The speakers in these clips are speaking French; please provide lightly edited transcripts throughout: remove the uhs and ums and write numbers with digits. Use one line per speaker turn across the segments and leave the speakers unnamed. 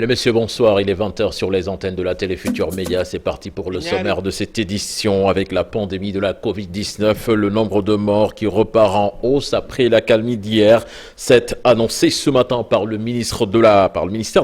Mesdames et messieurs, bonsoir. Il est 20h sur les antennes de la télé Futur Média. C'est parti pour le sommaire de cette édition. Avec la pandémie de la Covid-19, le nombre de morts qui repart en hausse après l'accalmie d'hier. C'est annoncé ce matin par le ministère de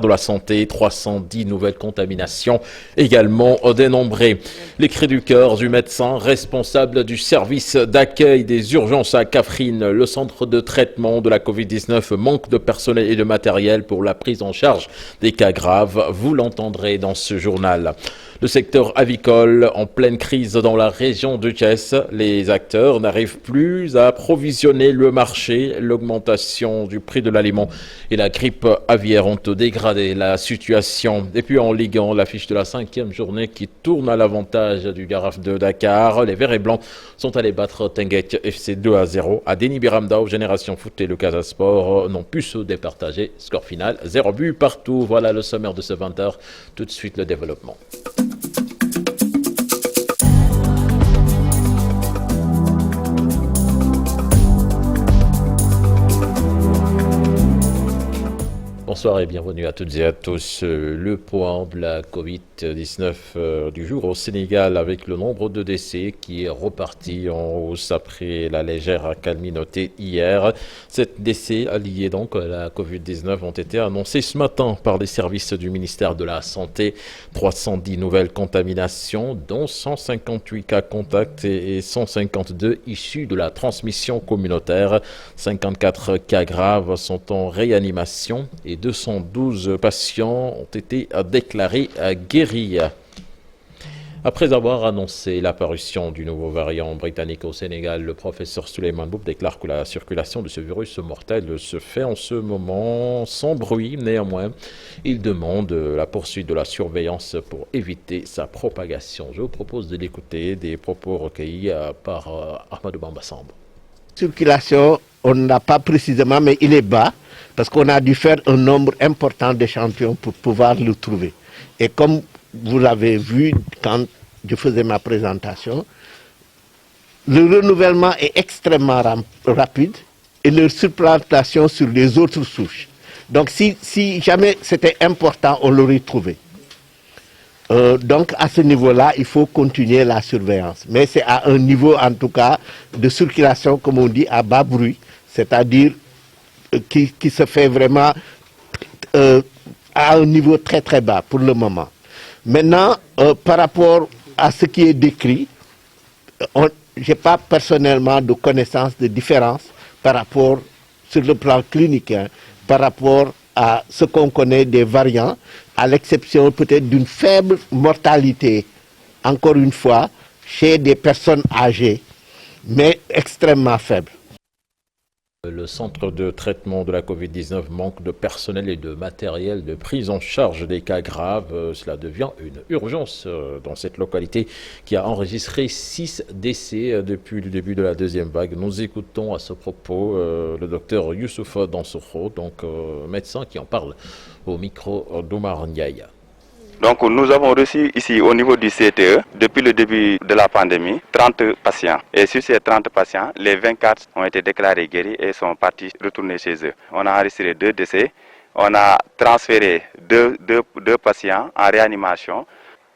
la Santé. 310 nouvelles contaminations également dénombrées. Les cris du cœur du médecin responsable du service d'accueil des urgences à Kaffrine. Le centre de traitement de la Covid-19 manque de personnel et de matériel pour la prise en charge des cas graves, vous l'entendrez dans ce journal. Le secteur avicole en pleine crise dans la région de Thiès. Les acteurs n'arrivent plus à approvisionner le marché. L'augmentation du prix de l'aliment et la grippe aviaire ont dégradé la situation. Et puis en Ligue 1, l'affiche de la 5e journée qui tourne à l'avantage du Garaf de Dakar. Les Verts et Blancs sont allés battre Tenguek FC 2-0 à Déni Biramdao. Génération Foot et le Casa Sport n'ont pu se départager. Score final 0 but partout. Voilà le sommaire de ce 20h. Tout de suite le développement. Bonsoir et bienvenue à toutes et à tous. Le point de la Covid-19 du jour au Sénégal avec le nombre de décès qui est reparti en hausse après la légère accalmie notée hier. Ces décès liés donc à la Covid-19 ont été annoncés ce matin par les services du ministère de la Santé. 310 nouvelles contaminations, dont 158 cas contacts et 152 issus de la transmission communautaire. 54 cas graves sont en réanimation et 212 patients ont été déclarés guéris. Après avoir annoncé l'apparition du nouveau variant britannique au Sénégal, le professeur Souleymane Boub déclare que la circulation de ce virus mortel se fait en ce moment sans bruit. Néanmoins, il demande la poursuite de la surveillance pour éviter sa propagation. Je vous propose de l'écouter, des propos recueillis par Ahmadou Bamba Samb.
Circulation, on n'a pas précisément, mais il est bas parce qu'on a dû faire un nombre important d'échantillons pour pouvoir le trouver. Et comme vous l'avez vu quand je faisais ma présentation, le renouvellement est extrêmement rapide et leur supplantation sur les autres souches. Donc si jamais c'était important, on l'aurait trouvé. Donc à ce niveau-là, il faut continuer la surveillance. Mais c'est à un niveau en tout cas de circulation, comme on dit, à bas bruit, c'est-à-dire qui se fait vraiment à un niveau très très bas pour le moment. Maintenant, par rapport à ce qui est décrit, je n'ai pas personnellement de connaissance de différence par rapport, sur le plan clinique, par rapport à ce qu'on connaît des variants, à l'exception peut-être d'une faible mortalité, encore une fois, chez des personnes âgées, mais extrêmement faible.
Le centre de traitement de la Covid-19 manque de personnel et de matériel de prise en charge des cas graves. Cela devient une urgence dans cette localité qui a enregistré 6 décès depuis le début de la deuxième vague. Nous écoutons à ce propos le docteur Youssoufa Dansokho, donc médecin qui en parle au micro d'Omar Ndiaye.
Donc nous avons reçu ici au niveau du CTE, depuis le début de la pandémie, 30 patients. Et sur ces 30 patients, les 24 ont été déclarés guéris et sont partis retourner chez eux. On a enregistré 2 décès. On a transféré deux patients en réanimation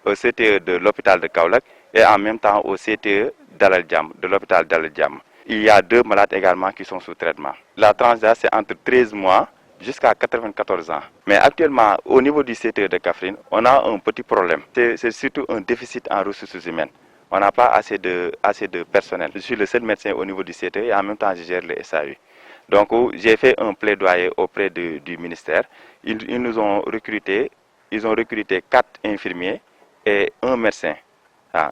au CTE de l'hôpital de Kaolack et en même temps au CTE d'Alal Diam, de l'hôpital d'Alal Diam. Il y a 2 malades également qui sont sous traitement. La tranche d'âge, c'est entre 13 mois jusqu'à 94 ans. Mais actuellement, au niveau du CTE de Kaffrine, on a un petit problème. C'est surtout un déficit en ressources humaines. On n'a pas assez de personnel. Je suis le seul médecin au niveau du CTE et en même temps, je gère le SAU. Donc, j'ai fait un plaidoyer auprès du ministère. Ils nous ont recruté, 4 infirmiers et 1 médecin.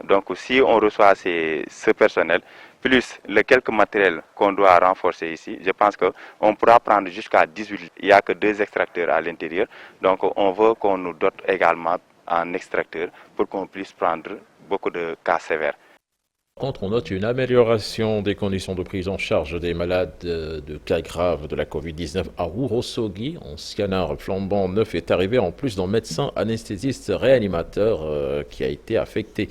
Donc, si on reçoit ce personnel, plus les quelques matériels qu'on doit renforcer ici, je pense qu'on pourra prendre jusqu'à 18. Il n'y a que 2 extracteurs à l'intérieur. Donc on veut qu'on nous dote également un extracteur pour qu'on puisse prendre beaucoup de cas sévères.
Par contre, on note une amélioration des conditions de prise en charge des malades de cas graves de la Covid-19 à Ourossogui. Un scanner flambant neuf est arrivé en plus d'un médecin anesthésiste réanimateur qui a été affecté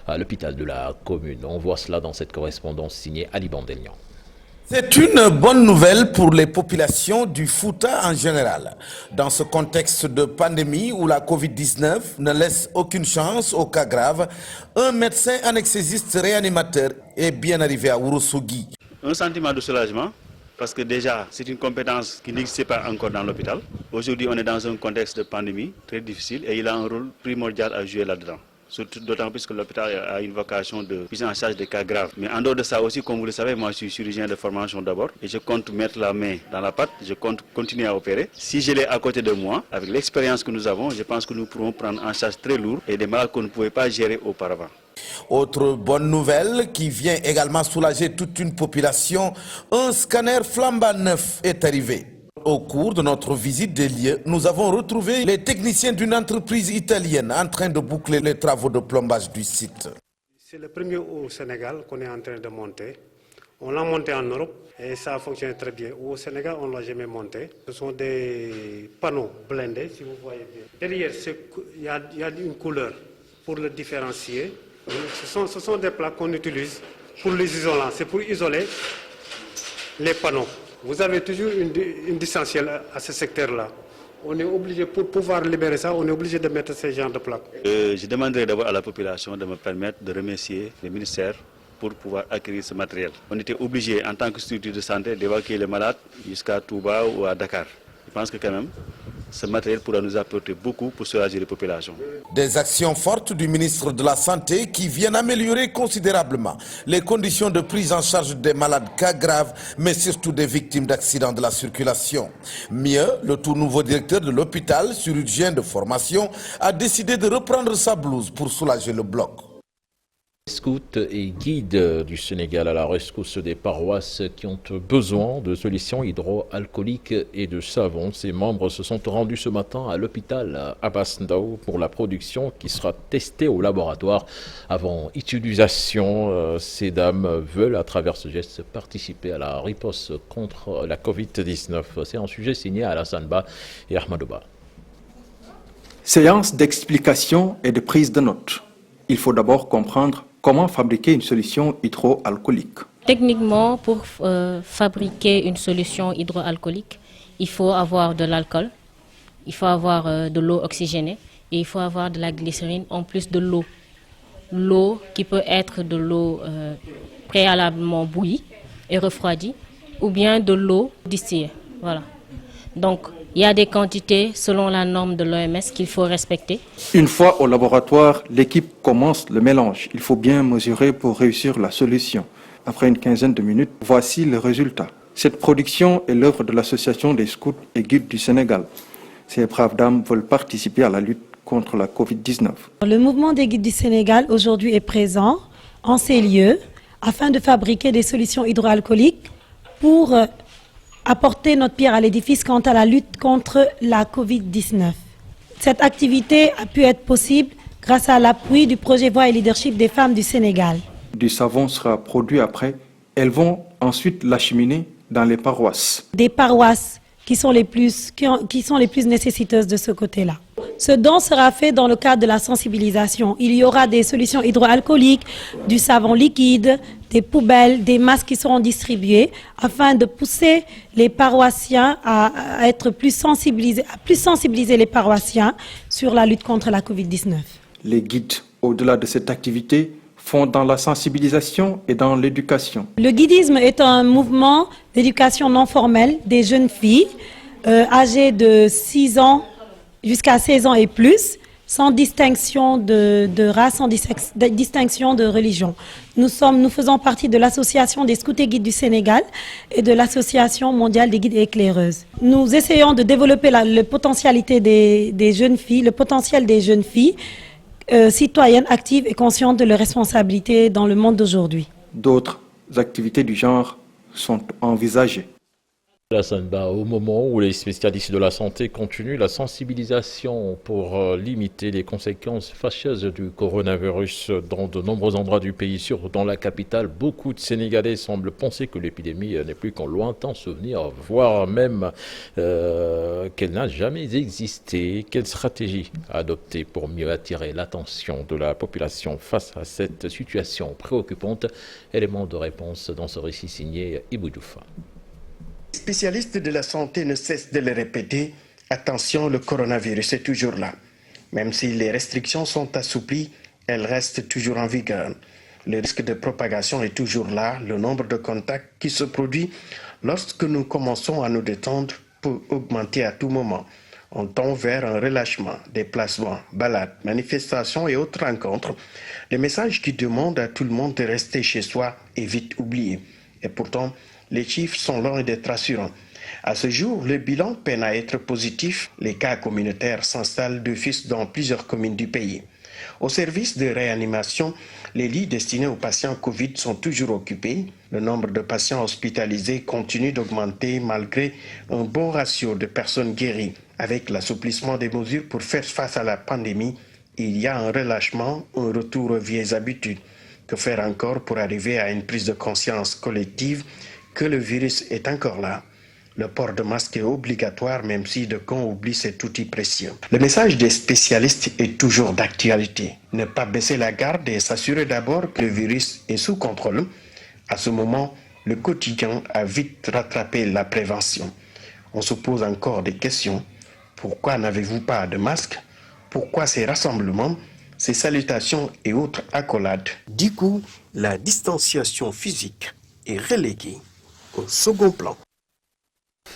à l'hôpital de la commune. On voit cela dans cette correspondance signée Ali Bandelian.
C'est une bonne nouvelle pour les populations du Fouta en général. Dans ce contexte de pandémie où la Covid-19 ne laisse aucune chance aux cas graves, un médecin anesthésiste réanimateur est bien arrivé à Ourossogui.
Un sentiment de soulagement parce que déjà c'est une compétence qui n'existait pas encore dans l'hôpital. Aujourd'hui on est dans un contexte de pandémie très difficile et il a un rôle primordial à jouer là-dedans. D'autant plus que l'hôpital a une vocation de prise en charge des cas graves. Mais en dehors de ça aussi, comme vous le savez, moi je suis chirurgien de formation d'abord et je compte mettre la main dans la pâte, je compte continuer à opérer. Si je l'ai à côté de moi, avec l'expérience que nous avons, je pense que nous pourrons prendre en charge très lourd et des malades qu'on ne pouvait pas gérer auparavant.
Autre bonne nouvelle qui vient également soulager toute une population, un scanner flambant neuf est arrivé. Au cours de notre visite des lieux, nous avons retrouvé les techniciens d'une entreprise italienne en train de boucler les travaux de plombage du site.
C'est le premier au Sénégal qu'on est en train de monter. On l'a monté en Europe et ça a fonctionné très bien. Au Sénégal, on ne l'a jamais monté. Ce sont des panneaux blindés, si vous voyez bien. Derrière, il y a une couleur pour le différencier. Ce sont des plaques qu'on utilise pour les isolants. C'est pour isoler les panneaux. Vous avez toujours une distancielle à ce secteur-là. On est obligé, pour pouvoir libérer ça, on est obligé de mettre ces genres de plaques.
Je demanderai d'abord à la population de me permettre de remercier le ministère pour pouvoir acquérir ce matériel. On était obligé, en tant que structure de santé, d'évacuer les malades jusqu'à Touba ou à Dakar. Je pense que quand même, ce matériel pourra nous apporter beaucoup pour soulager les populations.
Des actions fortes du ministre de la Santé qui viennent améliorer considérablement les conditions de prise en charge des malades cas graves, mais surtout des victimes d'accidents de la circulation. Mieux, le tout nouveau directeur de l'hôpital, chirurgien de formation, a décidé de reprendre sa blouse pour soulager le bloc.
Scouts et guides du Sénégal à la rescousse des paroisses qui ont besoin de solutions hydroalcooliques et de savon. Ces membres se sont rendus ce matin à l'hôpital Abass Ndao pour la production qui sera testée au laboratoire avant utilisation. Ces dames veulent à travers ce geste participer à la riposte contre la Covid-19. C'est un sujet signé Alassane Ba et Ahmadouba.
Séance d'explication et de prise de notes. Il faut d'abord comprendre comment fabriquer une solution hydroalcoolique.
Techniquement, pour fabriquer une solution hydroalcoolique, il faut avoir de l'alcool, il faut avoir de l'eau oxygénée et il faut avoir de la glycérine en plus de l'eau. L'eau qui peut être de l'eau préalablement bouillie et refroidie ou bien de l'eau distillée. Voilà. Donc, il y a des quantités selon la norme de l'OMS qu'il faut respecter. Une
fois au laboratoire, l'équipe commence le mélange. Il faut bien mesurer pour réussir la solution. Après une quinzaine de minutes, voici le résultat. Cette production est l'œuvre de l'Association des scouts et guides du Sénégal. Ces braves dames veulent participer à la lutte contre la Covid-19.
Le mouvement des guides du Sénégal aujourd'hui est présent en ces lieux afin de fabriquer des solutions hydroalcooliques pour apporter notre pierre à l'édifice quant à la lutte contre la Covid-19. Cette activité a pu être possible grâce à l'appui du projet Voix et Leadership des femmes du Sénégal.
Du savon sera produit après. Elles vont ensuite l'acheminer dans les paroisses.
Des paroisses qui sont les plus nécessiteuses de ce côté-là. Ce don sera fait dans le cadre de la sensibilisation. Il y aura des solutions hydroalcooliques, du savon liquide, des poubelles, des masques qui seront distribués afin de pousser les paroissiens à être plus sensibiliser les paroissiens sur la lutte contre la Covid-19.
Les guides, au-delà de cette activité, font dans la sensibilisation et dans l'éducation.
Le guidisme est un mouvement d'éducation non formelle des jeunes filles âgées de 6 ans jusqu'à 16 ans et plus, sans distinction de race, sans distinction de religion. Nous faisons partie de l'Association des scouts et guides du Sénégal et de l'Association mondiale des guides et éclaireuses. Nous essayons de développer la potentialité des jeunes filles, le potentiel des jeunes filles citoyennes actives et conscientes de leurs responsabilités dans le monde d'aujourd'hui.
D'autres activités du genre sont envisagées.
Ba, au moment où les spécialistes de la santé continuent la sensibilisation pour limiter les conséquences fâcheuses du coronavirus dans de nombreux endroits du pays, surtout dans la capitale, beaucoup de Sénégalais semblent penser que l'épidémie n'est plus qu'un lointain souvenir, voire même qu'elle n'a jamais existé. Quelle stratégie adopter pour mieux attirer l'attention de la population face à cette situation préoccupante? Élément de réponse dans ce récit signé Ibou Diouf.
Les spécialistes de la santé ne cessent de le répéter, attention, le coronavirus est toujours là. Même si les restrictions sont assouplies, elles restent toujours en vigueur. Le risque de propagation est toujours là, le nombre de contacts qui se produit lorsque nous commençons à nous détendre peut augmenter à tout moment. On tend vers un relâchement, déplacements, balades, manifestations et autres rencontres. Les messages qui demandent à tout le monde de rester chez soi est vite oublié. Et pourtant, les chiffres sont loin d'être rassurants. À ce jour, le bilan peine à être positif. Les cas communautaires s'installent d'office dans plusieurs communes du pays. Au service de réanimation, les lits destinés aux patients Covid sont toujours occupés. Le nombre de patients hospitalisés continue d'augmenter malgré un bon ratio de personnes guéries. Avec l'assouplissement des mesures pour faire face à la pandémie, il y a un relâchement, un retour aux vieilles habitudes. Que faire encore pour arriver à une prise de conscience collective que le virus est encore là? Le port de masque est obligatoire, même si de qu'on oublie cet outil précieux. Le message des spécialistes est toujours d'actualité. Ne pas baisser la garde et s'assurer d'abord que le virus est sous contrôle. À ce moment, le quotidien a vite rattrapé la prévention. On se pose encore des questions. Pourquoi n'avez-vous pas de masque? Pourquoi ces rassemblements, ces salutations et autres accolades? Du coup, la distanciation physique est reléguée au second plan.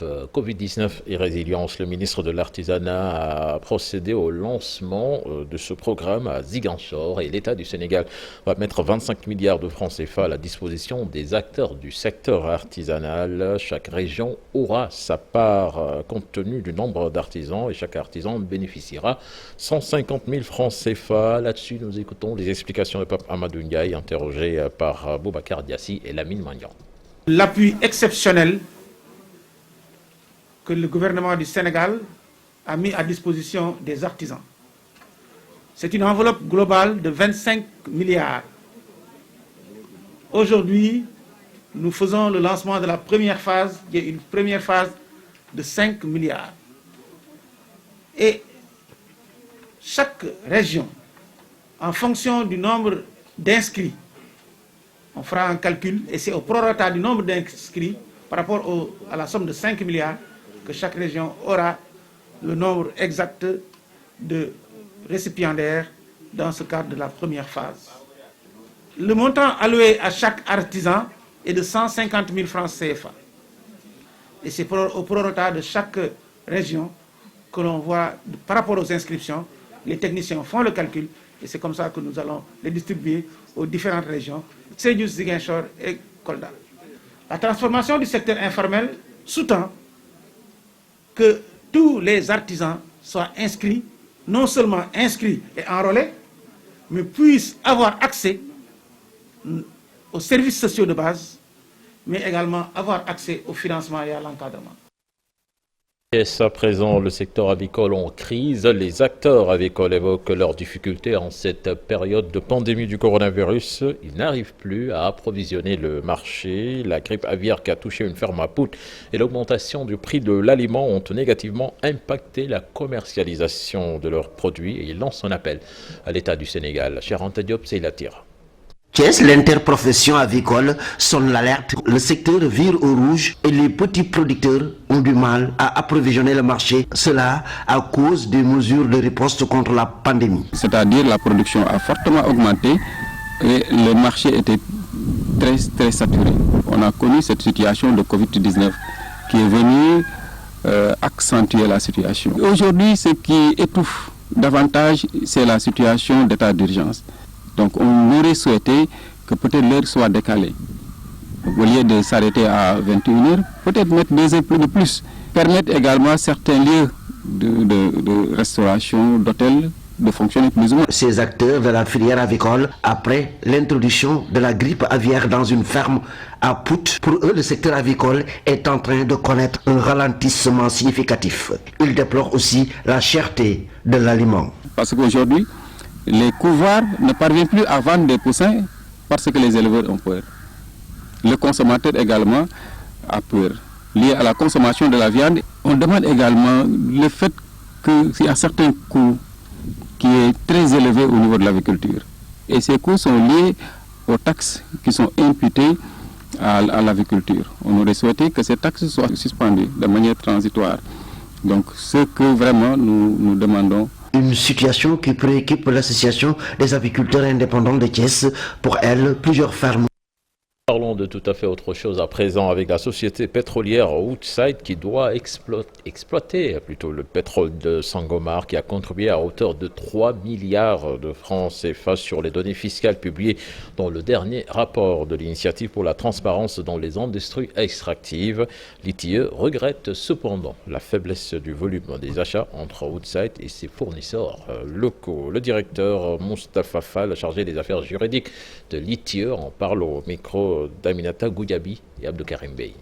Covid-19 et résilience, le ministre de l'Artisanat a procédé au lancement de ce programme à Ziguinchor et l'État du Sénégal va mettre 25 milliards de francs CFA à la disposition des acteurs du secteur artisanal. Chaque région aura sa part compte tenu du nombre d'artisans et chaque artisan bénéficiera 150 000 francs CFA. Là-dessus, nous écoutons les explications de Pape Amadou Ndiaye, interrogé par Boubacar Diassi et Lamine Magnan.
L'appui exceptionnel que le gouvernement du Sénégal a mis à disposition des artisans. C'est une enveloppe globale de 25 milliards. Aujourd'hui, nous faisons le lancement de la première phase, qui est une première phase de 5 milliards. Et chaque région, en fonction du nombre d'inscrits, on fera un calcul et c'est au prorata du nombre d'inscrits par rapport à la somme de 5 milliards que chaque région aura le nombre exact de récipiendaires dans ce cadre de la première phase. Le montant alloué à chaque artisan est de 150 000 francs CFA. Et c'est au prorata de chaque région que l'on voit, par rapport aux inscriptions, les techniciens font le calcul et c'est comme ça que nous allons les distribuer aux différentes régions, Sédhiou, Ziguinchor et Kolda. La transformation du secteur informel sous-tend que tous les artisans soient inscrits, non seulement inscrits et enrôlés, mais puissent avoir accès aux services sociaux de base, mais également avoir accès au financement et à l'encadrement.
Et à présent, le secteur avicole en crise. Les acteurs avicoles évoquent leurs difficultés en cette période de pandémie du coronavirus. Ils n'arrivent plus à approvisionner le marché. La grippe aviaire qui a touché une ferme à Pout et l'augmentation du prix de l'aliment ont négativement impacté la commercialisation de leurs produits. Et ils lancent un appel à l'État du Sénégal. Cher Anta Diop, c'est la tire.
L'interprofession avicole sonne l'alerte. Le secteur vire au rouge et les petits producteurs ont du mal à approvisionner le marché. Cela à cause des mesures de riposte contre la pandémie.
C'est-à-dire la production a fortement augmenté et le marché était très saturé. On a connu cette situation de Covid-19 qui est venue accentuer la situation. Aujourd'hui, ce qui étouffe davantage, c'est la situation d'état d'urgence. Donc on aurait souhaité que peut-être l'heure soit décalée. Au lieu de s'arrêter à 21h, peut-être mettre 2 heures de plus. Permettre également certains lieux de restauration, d'hôtels, de fonctionner plus ou moins.
Ces acteurs de la filière avicole, après l'introduction de la grippe aviaire dans une ferme à Pout, pour eux, le secteur avicole est en train de connaître un ralentissement significatif. Ils déplorent aussi la cherté de l'aliment.
Parce qu'aujourd'hui, les couvoirs ne parviennent plus à vendre des poussins parce que les éleveurs ont peur. Le consommateur également a peur. Lié à la consommation de la viande, on demande également le fait qu'il y a certains coûts qui est très élevé au niveau de l'agriculture. Et ces coûts sont liés aux taxes qui sont imputées à l'agriculture. On aurait souhaité que ces taxes soient suspendues de manière transitoire. Donc ce que vraiment nous demandons.
Une situation qui préoccupe l'association des apiculteurs indépendants de Thiès. Pour elle, plusieurs fermes.
Parlons de tout à fait autre chose à présent avec la société pétrolière Woodside qui doit exploiter plutôt le pétrole de Sangomar qui a contribué à hauteur de 3 milliards de francs CFA sur les données fiscales publiées dans le dernier rapport de l'initiative pour la transparence dans les industries extractives. L'ITIE regrette cependant la faiblesse du volume des achats entre Woodside et ses fournisseurs locaux. Le directeur Moustapha Fall, chargé des affaires juridiques de l'ITIE, en parle au micro d'Aminata Goudiaby et Abdelkarim Bey.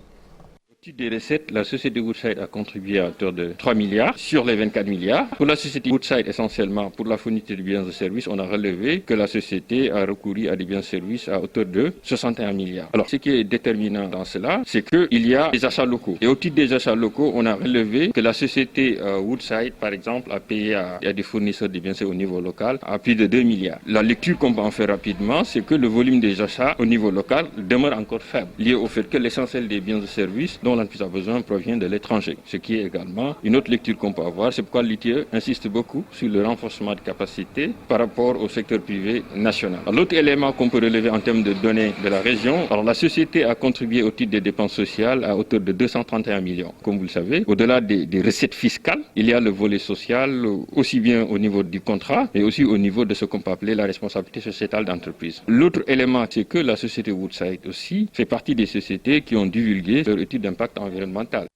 Au titre des recettes, la société Woodside a contribué à hauteur de 3 milliards sur les 24 milliards. Pour la société Woodside, essentiellement pour la fourniture de biens et services, on a relevé que la société a recouru à des biens et services à hauteur de 61 milliards. Alors, ce qui est déterminant dans cela, c'est qu'il y a des achats locaux. Et au titre des achats locaux, on a relevé que la société Woodside, par exemple, a payé à des fournisseurs de biens et services au niveau local à plus de 2 milliards. La lecture qu'on peut en faire rapidement, c'est que le volume des achats au niveau local demeure encore faible, lié au fait que l'essentiel des biens et services dont l'entreprise a besoin provient de l'étranger. Ce qui est également une autre lecture qu'on peut avoir. C'est pourquoi l'ITIE insiste beaucoup sur le renforcement de capacités par rapport au secteur privé national. L'autre élément qu'on peut relever en termes de données de la région, alors la société a contribué au titre des dépenses sociales à hauteur de 231 millions. Comme vous le savez, au-delà des recettes fiscales, il y a le volet social aussi bien au niveau du contrat, mais aussi au niveau de ce qu'on peut appeler la responsabilité sociétale d'entreprise. L'autre élément, c'est que la société Woodside aussi fait partie des sociétés qui ont divulgué leur étude d'impact environnemental.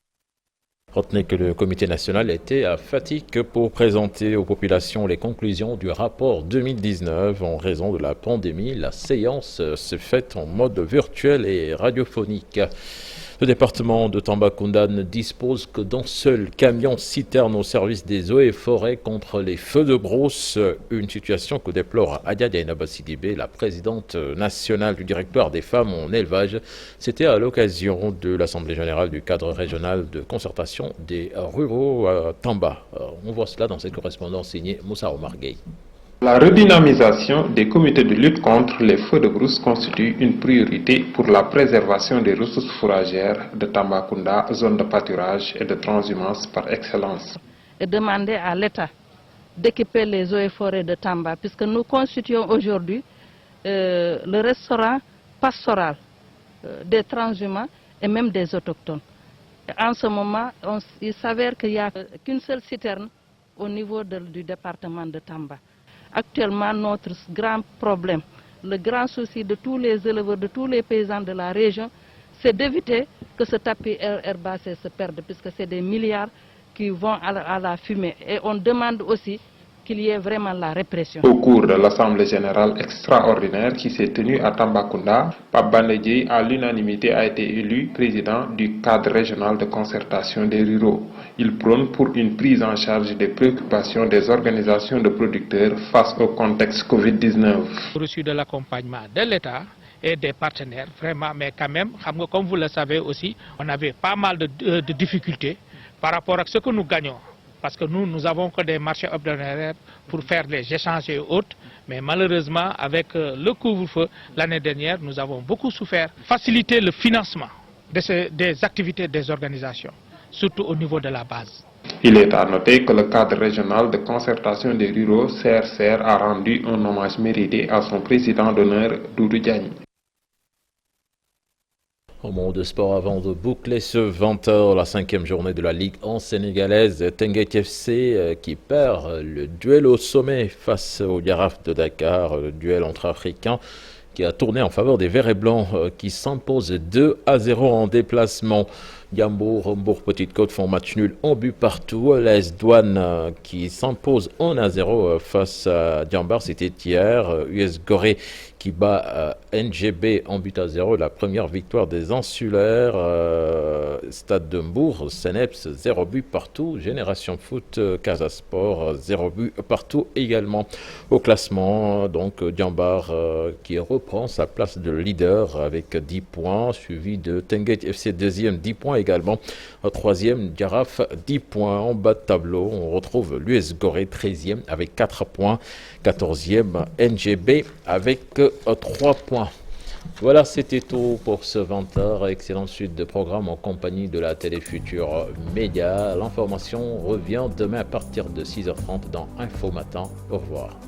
Retenez que le comité national était à Fatick pour présenter aux populations les conclusions du rapport 2019. En raison de la pandémie, la séance s'est faite en mode virtuel et radiophonique. Le département de Tambacounda ne dispose que d'un seul camion citerne au service des eaux et forêts contre les feux de brousse, une situation que déplore Adia Diaynaba Sidibé, la présidente nationale du directoire des femmes en élevage. C'était à l'occasion de l'Assemblée générale du cadre régional de concertation des ruraux à Tamba. On voit cela dans cette correspondance signée Moussa Omar Gueye.
La redynamisation des comités de lutte contre les feux de brousse constitue une priorité pour la préservation des ressources fourragères de Tambacounda, zone de pâturage et de transhumance par excellence.
Et demander à l'État d'équiper les eaux et forêts de Tamba, puisque nous constituons aujourd'hui le restaurant pastoral des transhumants et même des autochtones. Et en ce moment, il s'avère qu'il n'y a qu'une seule citerne au niveau du département de Tamba. Actuellement, notre grand problème, le grand souci de tous les éleveurs, de tous les paysans de la région, c'est d'éviter que ce tapis herbacé se perde, puisque c'est des milliards qui vont à la fumée. Et on demande aussi qu'il y ait vraiment la répression.
Au cours de l'Assemblée générale extraordinaire qui s'est tenue à Tambacounda, Pape Bandedji, à l'unanimité, a été élu président du cadre régional de concertation des ruraux. Il prône pour une prise en charge des préoccupations des organisations de producteurs face au contexte Covid-19.
Reçu de l'accompagnement de l'État et des partenaires, vraiment, mais quand même, comme vous le savez aussi, on avait pas mal de difficultés par rapport à ce que nous gagnons. Parce que nous avons que des marchés hebdomadaires pour faire les échanges et autres. Mais malheureusement, avec le couvre-feu, l'année dernière, nous avons beaucoup souffert. Faciliter le financement des activités des organisations, surtout au niveau de la base.
Il est à noter que le cadre régional de concertation des ruraux, CRCR, a rendu un hommage mérité à son président d'honneur, Doudou Diagne.
Au monde de sport, avant de boucler ce 20h, la 5e journée de la Ligue 1 sénégalaise, Teungueth FC qui perd le duel au sommet face au Jaraaf de Dakar, le duel entre Africains qui a tourné en faveur des Verts et Blancs qui s'imposent 2-0 en déplacement. Diambour, Petite Côte font match nul en but partout. l'AS Douane qui s'impose 1-0 face à Diambar, c'était hier. US Gorée qui bat NGB en but à 0, la première victoire des insulaires. Stade de Mbourg, Seneps, 0 but partout. Génération Foot, Casa Sport, 0 but partout également. Au classement, donc Diambar qui reprend sa place de leader avec 10 points, suivi de Tenguet FC deuxième, 10 points également. Troisième, Diaraf, 10 points. En bas de tableau, on retrouve l'US Gorée 13e avec 4 points. 14e, NGB avec 3 points. Voilà, c'était tout pour ce 20h. Excellente suite de programme en compagnie de la Télé Futur Média. L'information revient demain à partir de 6h30 dans Info Matin. Au revoir.